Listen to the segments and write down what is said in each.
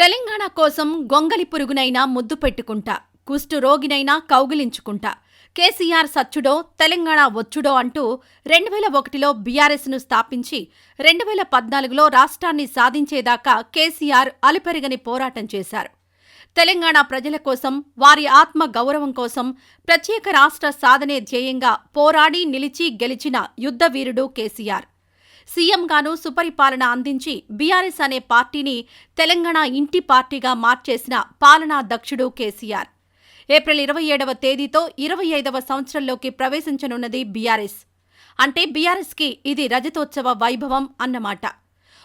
తెలంగాణ కోసం గొంగలి పురుగునైనా ముద్దు పెట్టుకుంటా, కుష్టు రోగినైనా కౌగిలించుకుంటా, కేసీఆర్ సచ్చుడో తెలంగాణ వచ్చుడో అంటూ 2001లో బీఆర్ఎస్ను స్థాపించి 2014లో రాష్ట్రాన్ని సాధించేదాకా కేసీఆర్ అలుపెరగని పోరాటం చేశారు. తెలంగాణ ప్రజల కోసం, వారి ఆత్మ గౌరవం కోసం ప్రత్యేక రాష్ట్ర సాధనే ధ్యేయంగా పోరాడి నిలిచి గెలిచిన యుద్ధవీరుడు కేసీఆర్. సీఎంగాను సుపరిపాలన అందించి బీఆర్ఎస్ అనే పార్టీని తెలంగాణ ఇంటి పార్టీగా మార్చేసిన పాలనా దక్షుడు కేసీఆర్. ఏప్రిల్ 27వ తేదీతో 25వ సంవత్సరంలోకి ప్రవేశించనున్నది బీఆర్ఎస్. అంటే బీఆర్ఎస్కి ఇది రజతోత్సవ వైభవం అన్నమాట.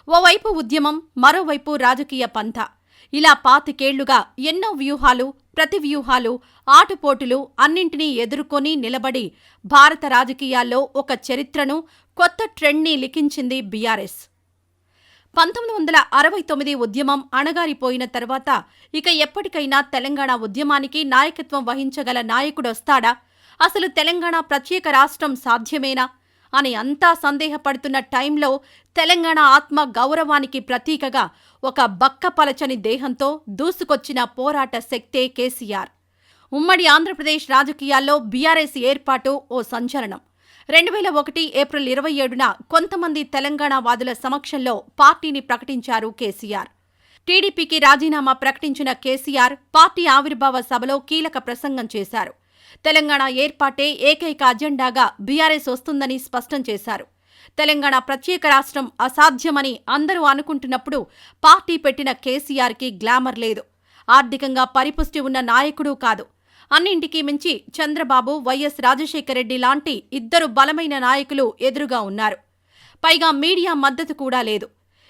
ఓవైపు ఉద్యమం, మరోవైపు రాజకీయ పంథ. ఇలా 25 ఏళ్లుగా ఎన్నో వ్యూహాలు, ప్రతివ్యూహాలు, ఆటుపోటులు అన్నింటినీ ఎదుర్కొని నిలబడి భారత రాజకీయాల్లో ఒక చరిత్రను, కొత్త ట్రెండ్ని లిఖించింది బీఆర్ఎస్. 1969 ఉద్యమం అణగారిపోయిన తర్వాత ఇక ఎప్పటికైనా తెలంగాణ ఉద్యమానికి నాయకత్వం వహించగల నాయకుడొస్తాడా? అసలు తెలంగాణ ప్రత్యేక రాష్ట్రం సాధ్యమేనా అని అంతా సందేహపడుతున్న టైంలో తెలంగాణ ఆత్మ గౌరవానికి ప్రతీకగా ఒక బక్కపలచని దేహంతో దూసుకొచ్చిన పోరాట శక్తే కేసీఆర్. ఉమ్మడి ఆంధ్రప్రదేశ్ రాజకీయాల్లో బీఆర్ఎస్ ఏర్పాటు ఓ సంచలనం. 2001 ఏప్రిల్ 27న కొంతమంది తెలంగాణవాదుల సమక్షంలో పార్టీని ప్రకటించారు కేసీఆర్. టీడీపీకి రాజీనామా ప్రకటించిన కేసీఆర్ పార్టీ ఆవిర్భావ సభలో కీలక ప్రసంగం చేశారు. తెలంగాణ ఏర్పాటే ఏకైక అజెండాగా బీఆర్ఎస్ వస్తుందని స్పష్టం చేశారు. తెలంగాణ ప్రత్యేక రాష్ట్రం అసాధ్యమని అందరూ అనుకుంటున్నప్పుడు పార్టీ పెట్టిన కేసీఆర్కి గ్లామర్ లేదు. ఆర్థికంగా పరిపుష్టి ఉన్న నాయకుడూ కాదు. అన్నింటికీ మించి చంద్రబాబు, వైఎస్ రాజశేఖరరెడ్డి లాంటి ఇద్దరు బలమైన నాయకులు ఎదురుగా ఉన్నారు. పైగా మీడియా మద్దతు కూడా లేదు.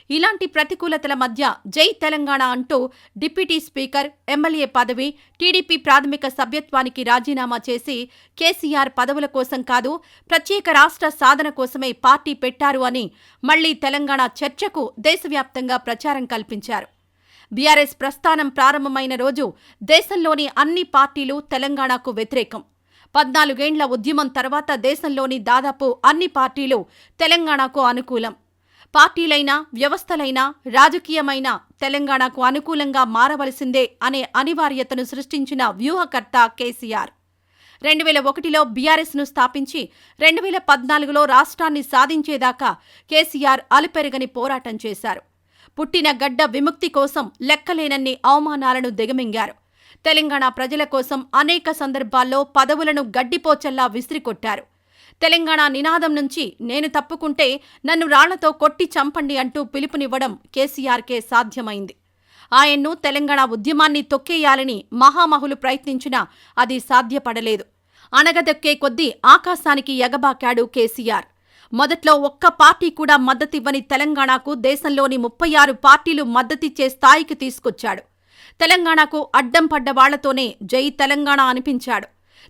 ఇలాంటి ప్రతికూలతల మధ్య జై తెలంగాణ అంటూ డిప్యూటీ స్పీకర్, ఎమ్మెల్యే పదవి, టీడీపీ ప్రాథమిక సభ్యత్వానికి రాజీనామా చేసి కేసీఆర్ పదవుల కోసం కాదు, ప్రత్యేక రాష్ట్ర సాధన కోసమే పార్టీ పెట్టారు అని మళ్లీ తెలంగాణ చర్చకు దేశవ్యాప్తంగా ప్రచారం కల్పించారు. బీఆర్ఎస్ ప్రస్థానం ప్రారంభమైన రోజు దేశంలోని అన్ని పార్టీలు తెలంగాణకు వ్యతిరేకం. 14 ఏళ్ల ఉద్యమం తర్వాత దేశంలోని దాదాపు అన్ని పార్టీలు తెలంగాణకు అనుకూలం. పార్టీలైనా, వ్యవస్థలైనా, రాజకీయమైనా తెలంగాణకు అనుకూలంగా మారవలసిందే అనే అనివార్యతను సృష్టించిన వ్యూహకర్త కేసీఆర్. 2001లో బీఆర్ఎస్ను స్థాపించి 2014లో రాష్ట్రాన్ని సాధించేదాకా కేసీఆర్ అలుపెరగని పోరాటం చేశారు. పుట్టిన గడ్డ విముక్తి కోసం లెక్కలేనన్ని అవమానాలను దిగమింగారు. తెలంగాణ ప్రజల కోసం అనేక సందర్భాల్లో పదవులను గడ్డిపోచల్లా విసిరికొట్టారు. తెలంగాణ నినాదం నుంచి నేను తప్పుకుంటే నన్ను రాళ్లతో కొట్టి చంపండి అంటూ పిలుపునివ్వడం కేసీఆర్కే సాధ్యమైంది. ఆయన్ను తెలంగాణ ఉద్యమాన్ని తొక్కేయాలని మహామహులు ప్రయత్నించినా అది సాధ్యపడలేదు. అణగదొక్కే కొద్దీ ఆకాశానికి ఎగబాకాడు కేసీఆర్. మొదట్లో ఒక్క పార్టీ కూడా మద్దతివ్వని తెలంగాణకు దేశంలోని 36 పార్టీలు మద్దతిచ్చే స్థాయికి తీసుకొచ్చాడు. తెలంగాణకు అడ్డం పడ్డ వాళ్లతోనే జై తెలంగాణ అనిపించాడు.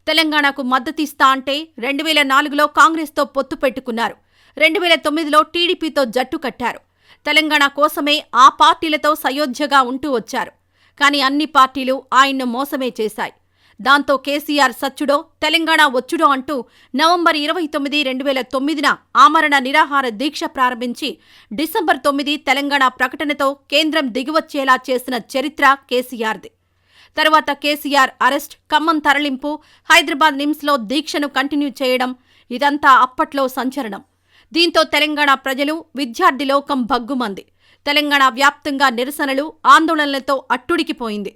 తెలంగాణకు మద్దతిస్తా అంటే 2004లో కాంగ్రెస్తో పొత్తు పెట్టుకున్నారు. 2009లో టీడీపీతో జట్టు కట్టారు. తెలంగాణ కోసమే ఆ పార్టీలతో సయోధ్యగా ఉంటూ వచ్చారు. కానీ అన్ని పార్టీలు ఆయన్ను మోసమే చేశాయి. దాంతో కేసీఆర్ సచ్చుడో తెలంగాణ వచ్చుడో అంటూ నవంబర్ 29, 2009న ఆమరణ నిరాహార దీక్ష ప్రారంభించి డిసెంబర్ 9 తెలంగాణ ప్రకటనతో కేంద్రం దిగివచ్చేలా చేసిన చరిత్ర కేసీఆర్ది. తర్వాత కేసీఆర్ అరెస్ట్, ఖమ్మం తరలింపు, హైదరాబాద్ నిమ్స్లో దీక్షను కంటిన్యూ చేయడం ఇదంతా అప్పట్లో సంచలనం. దీంతో తెలంగాణ ప్రజలు, విద్యార్థి లోకం భగ్గుమంది. తెలంగాణ వ్యాప్తంగా నిరసనలు, ఆందోళనలతో అట్టుడికిపోయింది.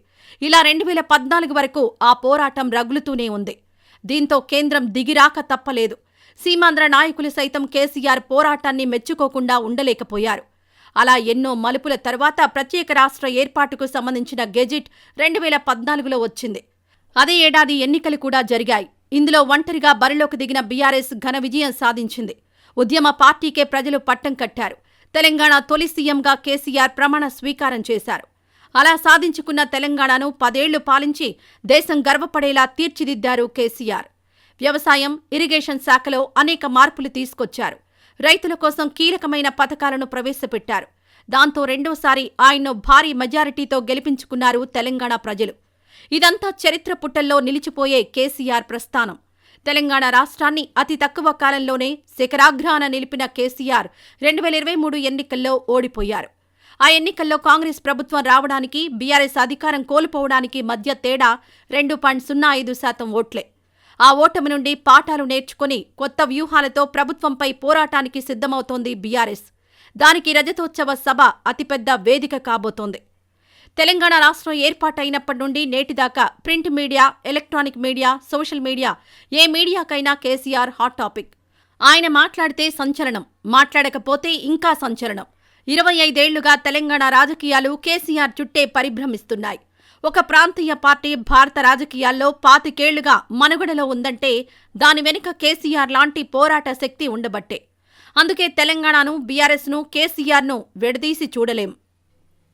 ఇలా 2014 వరకు ఆ పోరాటం రగులుతూనే ఉంది. దీంతో కేంద్రం దిగిరాక తప్పలేదు. సీమాంధ్ర నాయకులు సైతం కేసీఆర్ పోరాటాన్ని మెచ్చుకోకుండా ఉండలేకపోయారు. అలా ఎన్నో మలుపుల తర్వాత ప్రత్యేక రాష్ట్ర ఏర్పాటుకు సంబంధించిన గెజిట్ 2014లో వచ్చింది. అదే ఏడాది ఎన్నికలు కూడా జరిగాయి. ఇందులో ఒంటరిగా బరిలోకి దిగిన బీఆర్ఎస్ ఘన విజయం సాధించింది. ఉద్యమ పార్టీకే ప్రజలు పట్టం కట్టారు. తెలంగాణ తొలి సీఎంగా కేసీఆర్ ప్రమాణ స్వీకారం చేశారు. అలా సాధించుకున్న తెలంగాణను 10 ఏళ్లు పాలించి దేశం గర్వపడేలా తీర్చిదిద్దారు కేసీఆర్. వ్యవసాయం, ఇరిగేషన్ శాఖలో అనేక మార్పులు తీసుకొచ్చారు. రైతుల కోసం కీలకమైన పథకాలను ప్రవేశపెట్టారు. దాంతో రెండోసారి ఆయన్ను భారీ మెజారిటీతో గెలిపించుకున్నారు తెలంగాణ ప్రజలు. ఇదంతా చరిత్ర పుటల్లో నిలిచిపోయే కేసీఆర్ ప్రస్థానం. తెలంగాణ రాష్ట్రాన్ని అతి తక్కువ కాలంలోనే శిఖరాగ్రాన నిలిపిన కేసీఆర్ 2023 ఎన్నికల్లో ఓడిపోయారు. ఆ ఎన్నికల్లో కాంగ్రెస్ ప్రభుత్వం రావడానికి, బీఆర్ఎస్ అధికారం కోల్పోవడానికి మధ్య తేడా 2.05% ఓట్లే. ఆ ఓటమి నుండి పాఠాలు నేర్చుకుని కొత్త వ్యూహాలతో ప్రభుత్వంపై పోరాటానికి సిద్ధమవుతోంది బీఆర్ఎస్. దానికి రజతోత్సవ సభ అతిపెద్ద వేదిక కాబోతోంది. తెలంగాణ రాష్ట్రం ఏర్పాటైనప్పటి నుండి నేటిదాకా print media, electronic media, social media ఏ మీడియాకైనా కేసీఆర్ హాట్ టాపిక్. ఆయన మాట్లాడితే సంచలనం, మాట్లాడకపోతే ఇంకా సంచలనం. 25 ఏళ్లుగా తెలంగాణ రాజకీయాలు కేసీఆర్ చుట్టే పరిభ్రమిస్తున్నాయి. ఒక ప్రాంతీయ పార్టీ భారత రాజకీయాల్లో 25 ఏళ్లుగా మనుగడలో ఉందంటే దాని వెనుక కేసీఆర్ లాంటి పోరాట శక్తి ఉండబట్టే. అందుకే తెలంగాణను, బీఆర్ఎస్ను, కేసీఆర్ను విడదీసి చూడలేం.